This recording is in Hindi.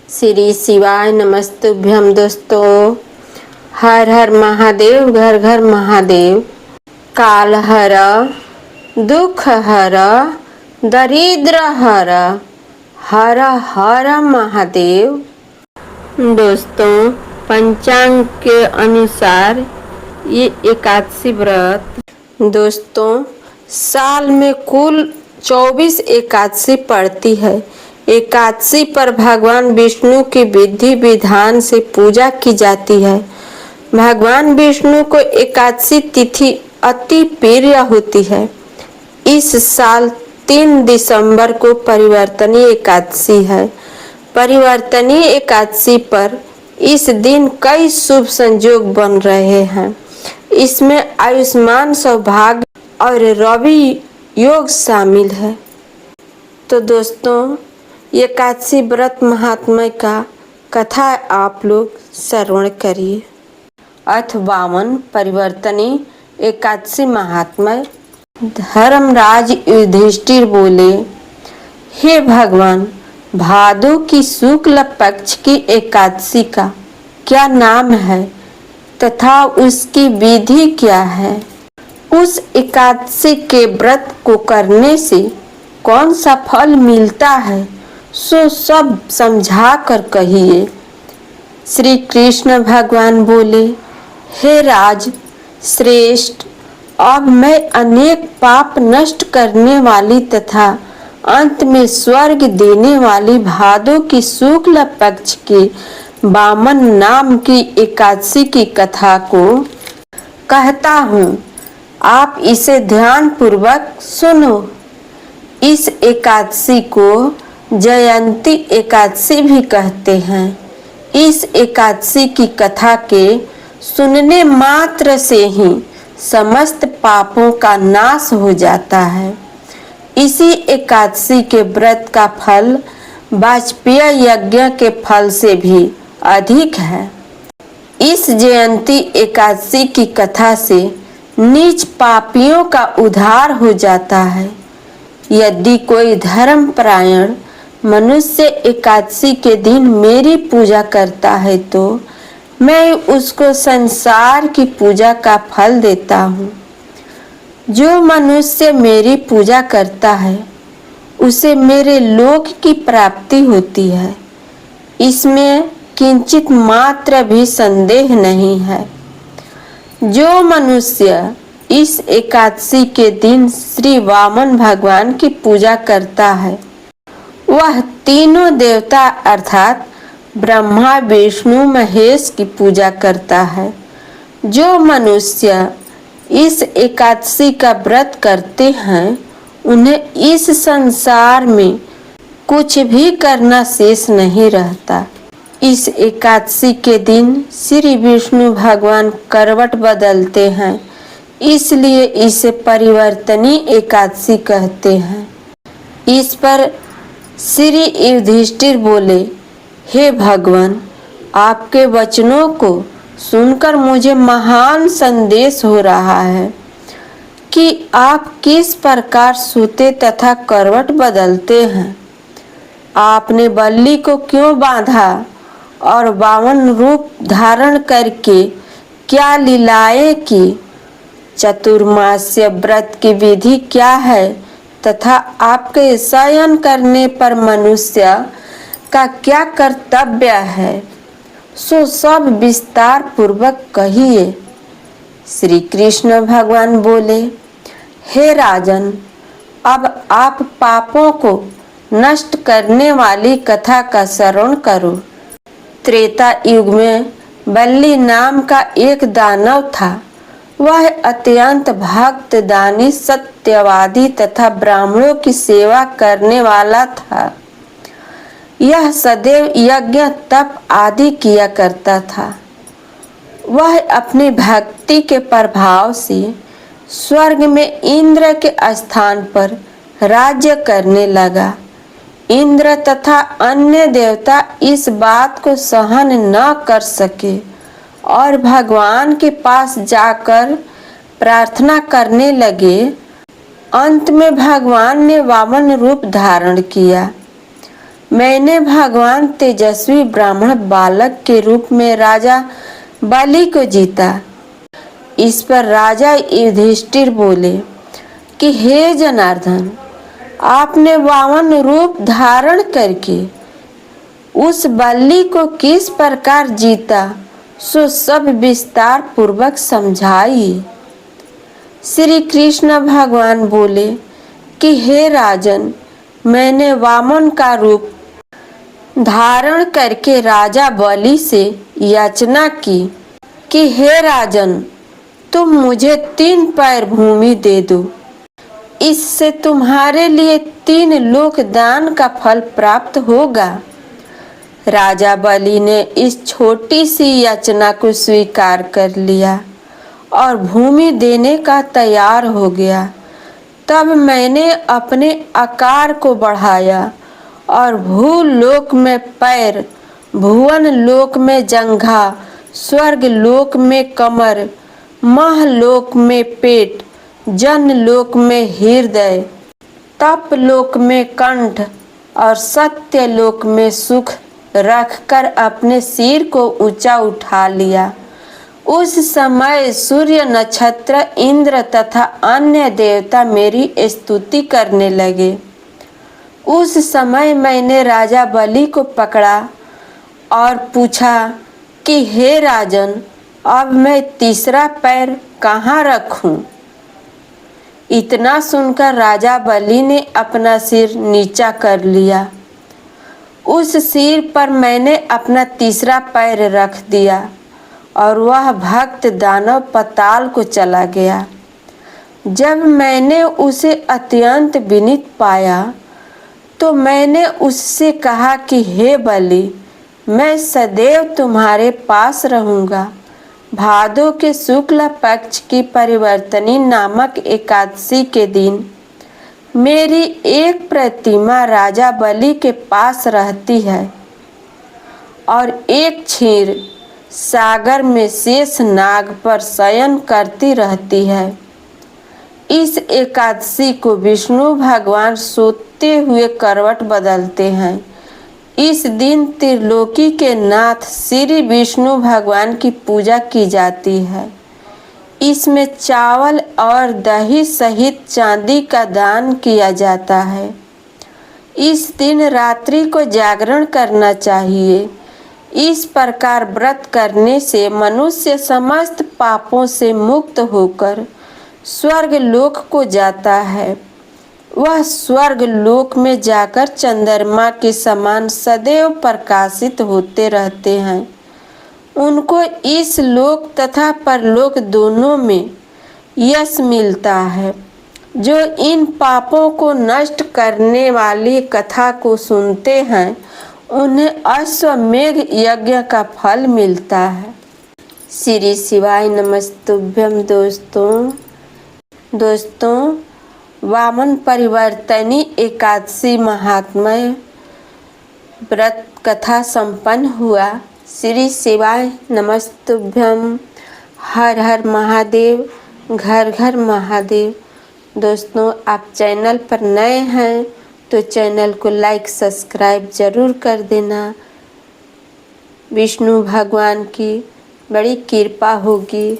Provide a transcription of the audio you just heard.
श्री शिवाय नमस्तुभ्यम। दोस्तों, हर हर महादेव, घर घर महादेव। काल हर, दुख हर, दरिद्र हर, हर हर महादेव। दोस्तों, पंचांग के अनुसार ये एकादशी व्रत दोस्तों साल में कुल 24 एकादशी पड़ती है। एकादशी पर भगवान विष्णु की विधि विधान से पूजा की जाती है। भगवान विष्णु को एकादशी तिथि अति प्रिय होती है। इस साल 3 दिसंबर को परिवर्तनीय एकादशी है। परिवर्तनीय एकादशी पर इस दिन कई शुभ संयोग बन रहे हैं। इसमें आयुष्मान, सौभाग्य और रवि योग शामिल है। तो दोस्तों, एकादशी व्रत महात्म्य का कथा आप लोग श्रवण करिए। अथ वामन परिवर्तनी एकादशी महात्म्य। धर्मराज युधिष्ठिर बोले, हे भगवान, भादो की शुक्ल पक्ष की एकादशी का क्या नाम है तथा उसकी विधि क्या है? उस एकादशी के व्रत को करने से कौन सा फल मिलता है, सो सब समझा कर कहिए। श्री कृष्ण भगवान बोले, हे राज श्रेष्ठ, अब मैं अनेक पाप नष्ट करने वाली तथा अंत में स्वर्ग देने वाली भादो की शुक्ल पक्ष की वामन नाम की एकादशी की कथा को कहता हूँ। आप इसे ध्यान पूर्वक सुनो। इस एकादशी को जयंती एकादशी भी कहते हैं। इस एकादशी की कथा के सुनने मात्र से ही समस्त पापों का नाश हो जाता है। इसी एकादशी के व्रत का फल वाजपेय यज्ञ के फल से भी अधिक है। इस जयंती एकादशी की कथा से नीच पापियों का उद्धार हो जाता है। यदि कोई धर्मपरायण मनुष्य एकादशी के दिन मेरी पूजा करता है तो मैं उसको संसार की पूजा का फल देता हूँ। जो मनुष्य मेरी पूजा करता है उसे मेरे लोक की प्राप्ति होती है। इसमें किंचित मात्र भी संदेह नहीं है। जो मनुष्य इस एकादशी के दिन श्री वामन भगवान की पूजा करता है वह तीनों देवता अर्थात ब्रह्मा, विष्णु, महेश की पूजा करता है। जो मनुष्य इस एकादशी का व्रत करते हैं उन्हें इस संसार में कुछ भी करना शेष नहीं रहता। इस एकादशी के दिन श्री विष्णु भगवान करवट बदलते हैं, इसलिए इसे परिवर्तनीय एकादशी कहते हैं। इस पर श्री युधिष्ठिर बोले, हे भगवान, आपके वचनों को सुनकर मुझे महान संदेश हो रहा है कि आप किस प्रकार सोते तथा करवट बदलते हैं। आपने बल्ली को क्यों बांधा और वामन रूप धारण करके क्या लीलाएं की? चतुर्मास्य व्रत की विधि क्या है तथा आपके शयन करने पर मनुष्य का क्या कर्तव्य है, सो सब विस्तार पूर्वक कहिए। श्री कृष्ण भगवान बोले, हे राजन, अब आप पापों को नष्ट करने वाली कथा का श्रवण करो। त्रेता युग में बल्ली नाम का एक दानव था। वह अत्यंत भक्त, दानी, सत्यवादी तथा ब्राह्मणों की सेवा करने वाला था। यह सदैव यज्ञ, तप आदि किया करता था। वह अपनी भक्ति के प्रभाव से स्वर्ग में इंद्र के स्थान पर राज्य करने लगा। इंद्र तथा अन्य देवता इस बात को सहन न कर सके और भगवान के पास जाकर प्रार्थना करने लगे। अंत में भगवान ने वामन रूप धारण किया। मैंने भगवान तेजस्वी ब्राह्मण बालक के रूप में राजा बलि को जीता। इस पर राजा युधिष्ठिर बोले कि हे जनार्दन, आपने वामन रूप धारण करके उस बलि को किस प्रकार जीता, सो सब विस्तार पूर्वक समझाइए। श्री कृष्ण भगवान बोले कि हे राजन, मैंने वामन का रूप धारण करके राजा बलि से याचना की कि हे राजन, तुम मुझे 3 पैर भूमि दे दो, इससे तुम्हारे लिए 3 लोक दान का फल प्राप्त होगा। राजा बलि ने इस छोटी सी याचना को स्वीकार कर लिया और भूमि देने का तैयार हो गया। तब मैंने अपने आकार को बढ़ाया और भूलोक में पैर, भुवन लोक में जंघा, स्वर्ग लोक में कमर, महलोक में पेट, जन लोक में हृदय, तप लोक में कंठ और सत्य लोक में सुख रखकर अपने सिर को ऊंचा उठा लिया। उस समय सूर्य, नक्षत्र, इंद्र तथा अन्य देवता मेरी स्तुति करने लगे। उस समय मैंने राजा बलि को पकड़ा और पूछा कि हे राजन, अब मैं तीसरा पैर कहाँ रखूं? इतना सुनकर राजा बलि ने अपना सिर नीचा कर लिया। उस सिर पर मैंने अपना तीसरा पैर रख दिया और वह भक्त दानव पाताल को चला गया। जब मैंने उसे अत्यंत विनीत पाया तो मैंने उससे कहा कि हे बलि, मैं सदैव तुम्हारे पास रहूंगा। भादो के शुक्ल पक्ष की परिवर्तनी नामक एकादशी के दिन मेरी एक प्रतिमा राजा बलि के पास रहती है और एक क्षीर सागर में शेष नाग पर शयन करती रहती है। इस एकादशी को विष्णु भगवान सोते हुए करवट बदलते हैं। इस दिन त्रिलोकी के नाथ श्री विष्णु भगवान की पूजा की जाती है। इसमें चावल और दही सहित चांदी का दान किया जाता है। इस दिन रात्रि को जागरण करना चाहिए। इस प्रकार व्रत करने से मनुष्य समस्त पापों से मुक्त होकर स्वर्ग लोक को जाता है। वह स्वर्ग लोक में जाकर चंद्रमा के समान सदैव प्रकाशित होते रहते हैं। उनको इस लोक तथा परलोक दोनों में यश मिलता है। जो इन पापों को नष्ट करने वाली कथा को सुनते हैं, उन्हें अश्वमेघ यज्ञ का फल मिलता है। श्री शिवाय नमस्तुभ्यम। दोस्तों, वामन परिवर्तनी एकादशी महात्म्य व्रत कथा संपन्न हुआ। श्री शिवाय नमस्तुभ्यम। हर हर महादेव, घर घर महादेव। दोस्तों, आप चैनल पर नए हैं तो चैनल को लाइक सब्सक्राइब जरूर कर देना। विष्णु भगवान की बड़ी कृपा होगी।